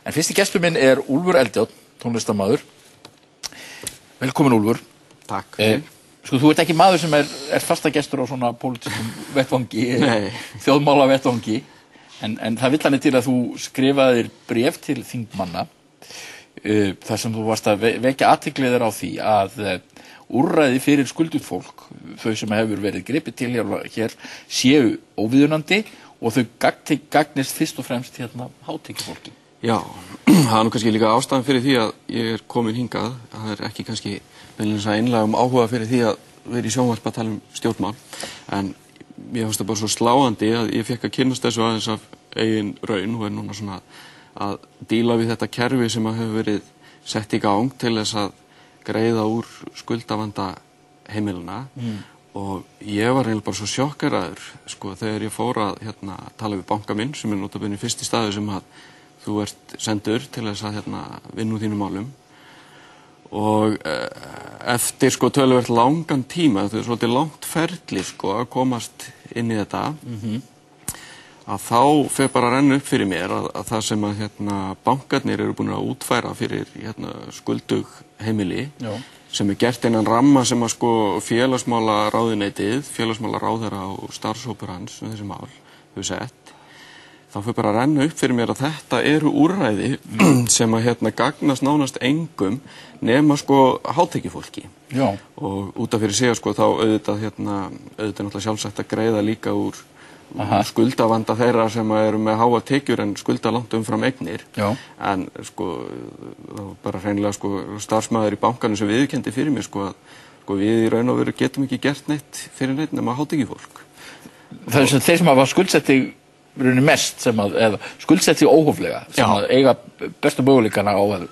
En fyrsti gestur minn Úlfur Eldjárn, tónlistarmaður. Velkominn Úlfur. Takk. Sko, þú ert ekki maður sem fastagestur á svona pólitískum vettvangi, þjóðmála vettvangi, en það vill hann til að þú skrifaðir bréf til þingmanna, þar sem þú varst að vekja athygli þeirra á því að úrræði fyrir skuldug fólk, þau sem hefur verið gripið til hér séu óviðunandi og þau gagnist fyrst og fremst hátekjufólki. Já, það nú kannski líka ástæðan fyrir því að ég komin hingað. Það ekki kannski beinlínis að einlægum áhuga fyrir því að vera í sjónvarp að tala stjórnmál, en mér fannst það bara svo sláandi að ég fékk að kynnast þessu aðeins af eigin raun og núna svona að díla við þetta kerfi sem hefur verið sett í gang til þess að greiða úr skuldavanda heimilina. Og ég var eiginlega bara svo sjokkeraður sko þegar ég fór að tala við banka minn, sem notabene fyrsti staður sem að þú ert sendur til þess að vinna úr þínum málum. Og eftir sko töluvert langan tíma, þetta svolítið langt ferli sko að komast inn í þetta, að þá fer bara að renna upp fyrir mér að það sem að bankarnir eru búin að útfæra fyrir skuldug heimili, sem gert innan ramma sem að sko félagsmálaráðuneytið, félagsmálaráðherra og starfshópur hans þessi mál hefur sett. Þá fyrir bara að renna upp fyrir mér að þetta eru úrræði sem að gagnast nánast engum nema sko hátekjufólki. Já. Og út af fyrir sig sko þá auðvitað náttúrulega sjálfsagt að greiða líka úr skuldavanda þeirra sem eru með háa tekjur en skulda langt umfram eignir. Já. En sko bara hreinlega sko starfsmaður í bankanum sem viðurkenndi fyrir mér sko að við í raun og veru getum ekki gert neitt fyrir neitt nema hátekjufólk. Það þeir sem hafa skuldsetti mest eða skuldsetti óhóflega sem að eiga bestu möguleikana á að...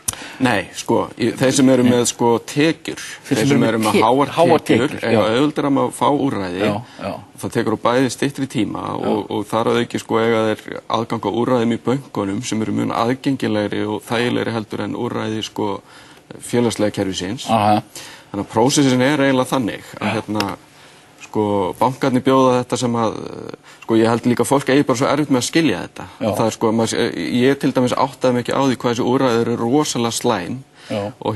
Nei, sko, þeir sem eru með sko tekjur, þeir sem eru með háar tekjur, eiga auðvitað að fá úrræði, það tekur á bæði styttri tíma og þar að auki sko eiga þeir aðgang á úrræðum í bönkunum sem eru mun aðgengilegri og þægilegri heldur en úrræði sko félagslega kerfisins. Þannig að prósessin eiginlega þannig að sko bankarnir bjóða þetta sem að sko ég held líka fólk eigi bara svo erfitt með að skilja þetta. Það sko ég til dæmis áttaði mig ekki á því hvað þessi úrræði eru rosalega slæm og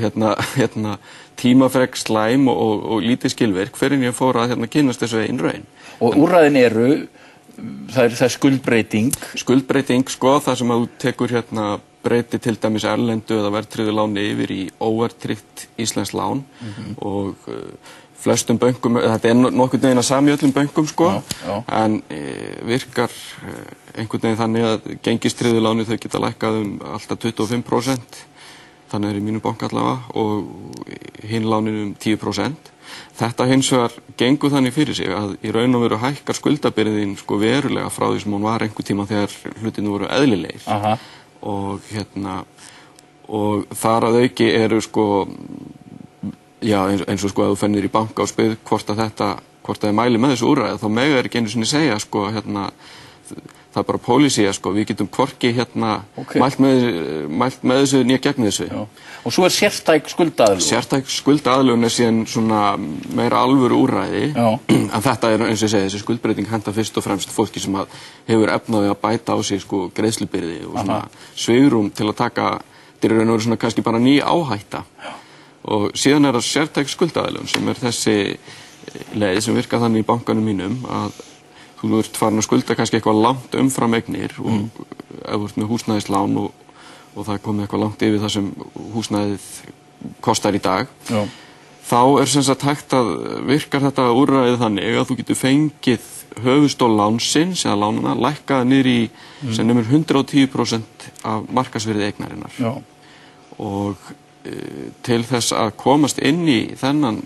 tímafrek slæm og lítið skilvirk fyrir en ég fór að kynnast þessu eigin raun. Og úrræðin eru það er skuldbreyting sko, það sem að þú tekur breyti til dæmis erlendu eða verðtryggðu láni yfir í óverðtryggt íslenskt lán og flestum bönkum, þetta nokkurn veginn að sami öllum bönkum sko, en virkar einhvern veginn þannig að gengistryggðu láni þau geta lækkað alltaf 25%, þannig í mínu banka allavega, og hinn lánin 10%. Þetta hins vegar gengur þannig fyrir sig að í raun og veru hækkar skuldabyrðin sko verulega frá því sem hún var einhvern tíma þegar hlutinu voru eðlilegir. Og þar að auki eru sko já, eins og sko að þú fennir í banka og spyr hvort það mæli með þessu úrræði, þá mega ekki einu sinni segja sko það bara pólisía sko, við getum hvorki mælt með þessu nýja gegn þessu. Já. Og svo sértæk skuldaaðlögun. Sértæk skuldaaðlögun síðan svona meira alvöru úrræði, en þetta eins og ég segi, þessi skuldbreyting hentar fyrst og fremst fólki sem hefur efnaði að bæta á sig sko greiðslubyrði og svona svigrúm til að taka, þetta er raun og veru svona kannski bara ný áhætta. Og síðan það sértæk skuldaaðlögun sem þessi leið sem virkar þannig í bankanum mínum að þú ert farin að skulda kannski eitthvað langt umfram eignir og ef þú ert með húsnæðislán og það komið eitthvað langt yfir það sem húsnæðið kostar í dag, þá sem sagt hægt að virkar þetta úrræðið þannig að þú getur fengið höfuðstól lánsins eða lánana lækkaða niður í sem nemur 110% af markaðsvirði eignarinnar. Og til þess að komast inn í þennan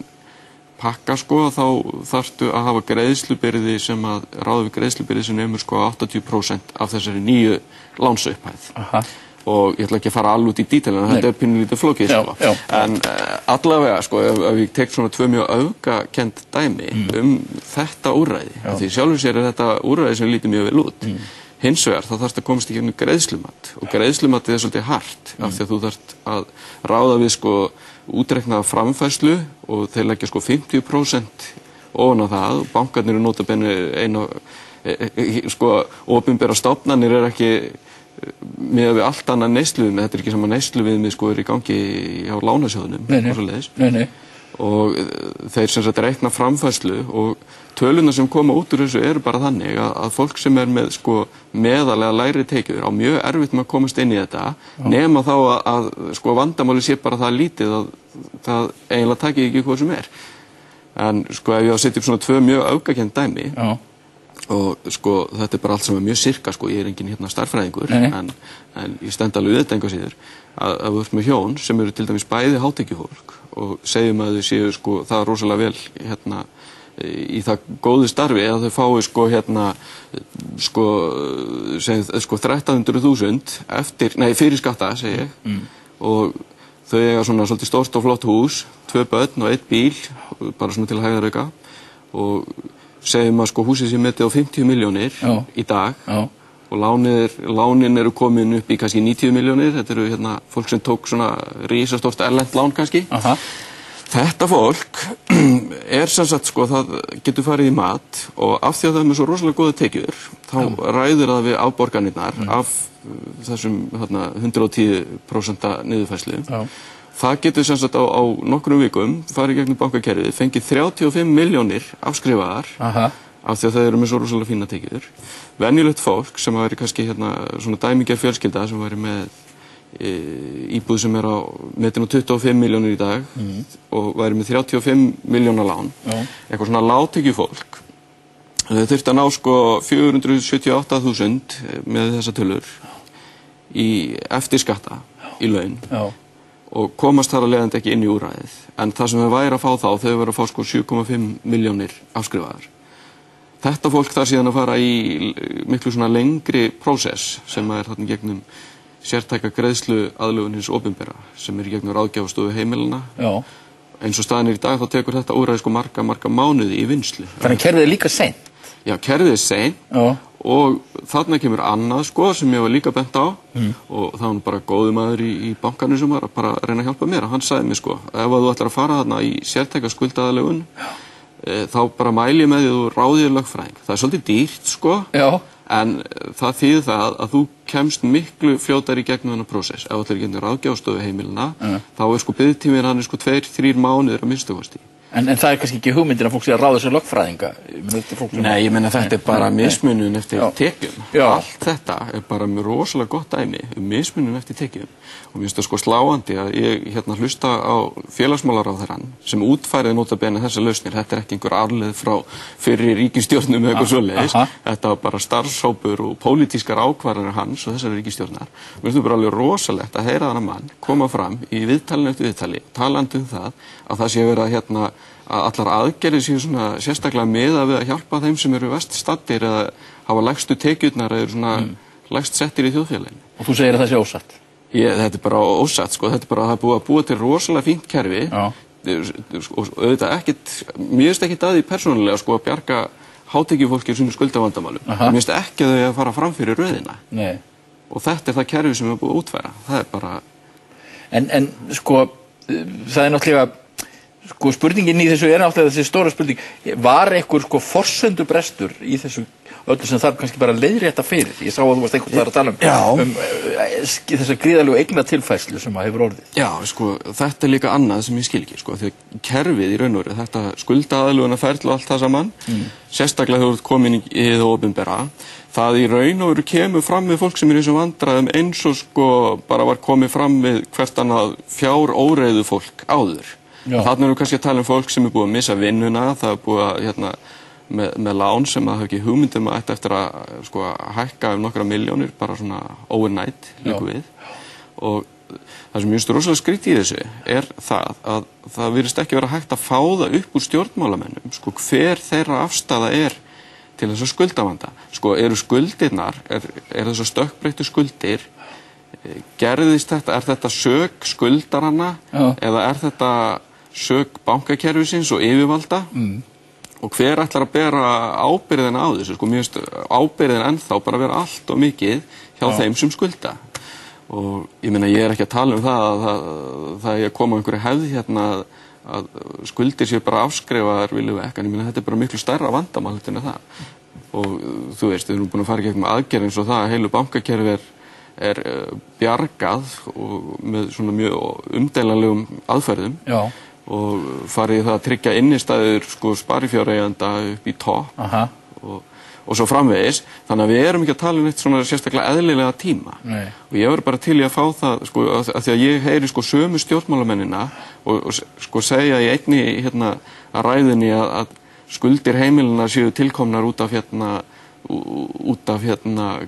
pakka sko, þá þarftu að hafa greiðslubyrði sem að ráða við greiðslubyrði sem nemur sko 80% af þessari nýju lánsupphæð. Og ég ætla ekki að fara alveg út í dítelina, þetta pínulítið flókið sko. En allavega sko, ef ég tek svona tvö mjög öfgakend dæmi þetta úrræði, því sjálfur sér þetta úrræði sem lítur mjög vel út. Hins vegar þá þarfst að komast ekki greiðslumat og greiðslumatið er svolítið hart af því að þú þarft að ráða við sko útreiknaða framfærslu og þeir leggja sko 50% ofan á það og bankarnir eru notabene sko opinbera stofnanir ekki miðað við allt annað neysluviðmið, þetta ekki sama neysluviðmið sko í gangi hjá lánasjóðunum og svoleiðis. Og þeir sem sagt reikna framfærslu og tölurnar sem koma út úr þessu eru bara þannig að fólk sem með sko meðalega lægri tekjur á mjög erfitt með að komast inn í þetta nema þá að sko vandamáli sé bara það lítið að það eiginlega taki ekki hvað sem en sko ef ég á að setja upp svona tvö mjög öfgakennd dæmi og sko þetta bara allt sem mjög sirka sko, ég engin starffræðingur en ég stend alveg þetta enga síður að við erum með hjón sem eru til dæmis bæði hátekjufólk og segjum að þau séu sko það rosalega vel í það góðu starfi að þau fái sko sko 1300.000 eftir, fyrir skatta segi ég og þau eiga svona svolítið stórt og flott hús, 2 börn og 1 bíl bara svona til hægðarauka og segjum að sko húsið sé metið á 50 milljónir í dag og lánin eru komin upp í kannski 90 milljónir, þetta eru fólk sem tók svona risastórt erlent lán kannski. Þetta fólk sem sagt sko, það getur farið í mat og af því að það er með svo rosalega góða tekjur, þá ræður það við afborganirnar af þessum 110% niðurfærslu. Það getur sem sagt á nokkrum vikum farið gegnum bankakerfið, fengið 35 milljónir afskrifaðar af því að það eru með svo rosalega fína tekjur. Venjulegt fólk sem væri kannski svona dæmigerð fjölskylda sem væri með íbúð sem á metin á 25 milljónir í dag og væri með 35 milljóna lán, eitthvað svona lágtekjufólk. Þau þurfti að ná sko 478.000 með þessa tölur eftir skatta í laun og komast þar að leiðandi ekki inn í úrræðið. En það sem þau væri að fá þá, þau væri að fá sko 7,5 milljónir afskrifaðar. Þetta fólk þarf síðan að fara í miklu svona lengri prósess sem þarna gegnum sértæka greiðslu aðlögun hins opinbera sem í gegnum ráðgjafarstofu heimilana. Eins og staðan í dag þá tekur þetta úrræði sko marga mánuði í vinnslu. Þannig kerfið líka seint? Já, kerfið seint og þarna kemur annað sko sem ég var líka bent á og það var bara góður maður í bankanum sem var að bara reyna að hjálpa mér og hann sagði mér sko, ef þú ætlar að fara þarna í sértæka skuldaaðlögun þá bara mæli ég með því að þú ráðir lögfræðing. Það er svolítið dýrt sko en það þýðir það að þú kemst miklu fljótar í gegnum þennan prósess. Ef þú ætlar í gegnum ráðgjafarstofu heimilina þá er sko biðtíminn hann sko 2-3 mánuðir að minnsta kosti. En það er kannski ekki hugmyndin að fólk sé að ráða sér lögfræðinga? Nei, ég meina þetta er bara mismunun eftir tekjum. Allt þetta er bara með rosalega gott dæmi mismunun eftir tekjum. Og mér finnst það sko sláandi að ég hlusta á félagsmálaráðherrann sem útfærið nota bene þessar lausnir. Þetta er ekki einhver arfleið frá fyrri ríkisstjórnum eða eitthvað svoleiðis. Þetta var bara starfshópur og pólitískar ákvarðanir hans og þessari ríkisstjórnar. Mér finnst það bara alveg rosalegt að heyra þennan mann koma fram í viðtalinu eftir viðtali talandi það að það sé verið að allar aðgerðir séu svona sérstaklega miðað við að hjálpa þeim sem eru verst staddir eða hafa lægstu tekjurnar eða eru svona lægst settir í þjóðfélaginu. Og þú segir að það sé ósatt? Þetta er bara ósatt sko, þetta er bara að það er búið að búa til rosalega fínt kerfi og auðvitað ekkert, mér finnst ekkert að því persónulega sko að bjarga hátekjufólki sem skuldavandamálum. Mér finnst ekki að þau að fara fram fyrir röðina. Og þetta er það kerfi sem er búið að útfæra. Það er bara... En sko, það er náttúrulega sko spurningin í þessu er náttúrulega þessi stóra spurning, var einhver sko forsendubrestur í þessu öllu sem þarf kannski bara leiðrétta fyrir? Ég sá að þú varst einhvern veginn að tala um þessa gríðarlegu eignatilfærslu sem hefur orðið. Já, sko, þetta er líka annað sem ég skil ekki, sko, því að kerfið í raun og veru, þetta skuldaaðlögunarferli og allt það saman, sérstaklega hefur komin í hið opinbera, það í raun og veru kemur fram við fólk sem er í þessum vandræðum eins og sko bara var komið fram við hvert annað fjáróreiðu fólk áður. Þarna erum við kannski að tala um fólk sem er búið að missa vinnuna, það er búið að með lán sem það hefur ekki hugmyndum að eftir að sko hækka nokkra milljónir bara svona overnight líka við. Og það sem ég finnst rosalega skrítið í þessu er það að það virðist ekki vera hægt að fá það upp úr stjórnmálamennum, sko hver þeirra afstaða er til þess að skuldavanda. Sko eru skuldirnar, er þessar stökkbreyttu skuldir, gerðist þetta, er þetta sök skuldaranna eða er þetta sök bankakerfisins og yfirvalda og hver ætlar að bera ábyrgðina á þessu, sko mér finnst ábyrgðin ennþá bara að vera allt og mikið hjá þeim sem skulda og ég meina ég er ekki að tala um það er að koma einhverju hefð hérna að skuldir séu bara afskrifaðar viljuvekk, en ég meina þetta er bara miklu stærra vandamál en það og þú veist, við erum búin að fara gegnum aðgerð eins og það að heilu bankakerfi bjargað og með svona mjög umdeilanlegum aðferðum. Já. Og farið í það að tryggja innistæður sko sparifjáreigenda upp í topp og svo framvegis, þannig að við erum ekki að tala um eitt svona sérstaklega eðlilega tíma. Nei. Og ég verður bara til í að fá það sko að því að ég heyri sko sömu stjórnmálamennina og sko segja í einni að ræðunni að skuldir heimilina séu tilkomnar út af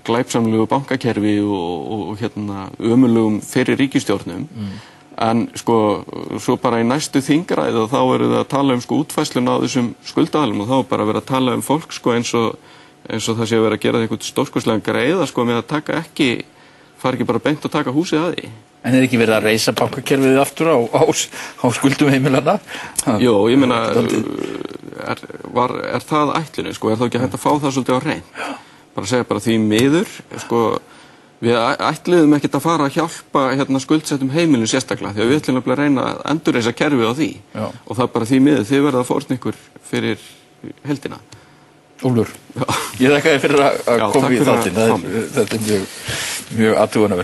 glæpsamlegu bankakerfi og ömurlegum fyrir ríkisstjórnum. En sko, svo bara í næstu þingræðu þá eru það að tala um sko útfærsluna á þessum skuldaaðilum og þá bara verið að tala um fólk sko eins og það sé að vera að gera eitthvað stórkostlega greiða sko með að fara ekki bara beint og taka húsið að því. En ekki verið að reisa bankakerfið aftur á skuldum heimilanna? Jó, ég meina, er það ætlunin sko, er þá ekki hægt að fá það svolítið á hreint? Bara segja bara því miður, sko, við ætluðum ekkert að fara að hjálpa skuldsettum heimilinu sérstaklega því að við ætlum að reyna að endurreisa kerfið á því. Já. Og það er bara því miður, þið verða að fórna ykkur fyrir heildina. Úlfur, ég þakka þér fyrir að koma í þáttinn, þetta er mjög athugavert.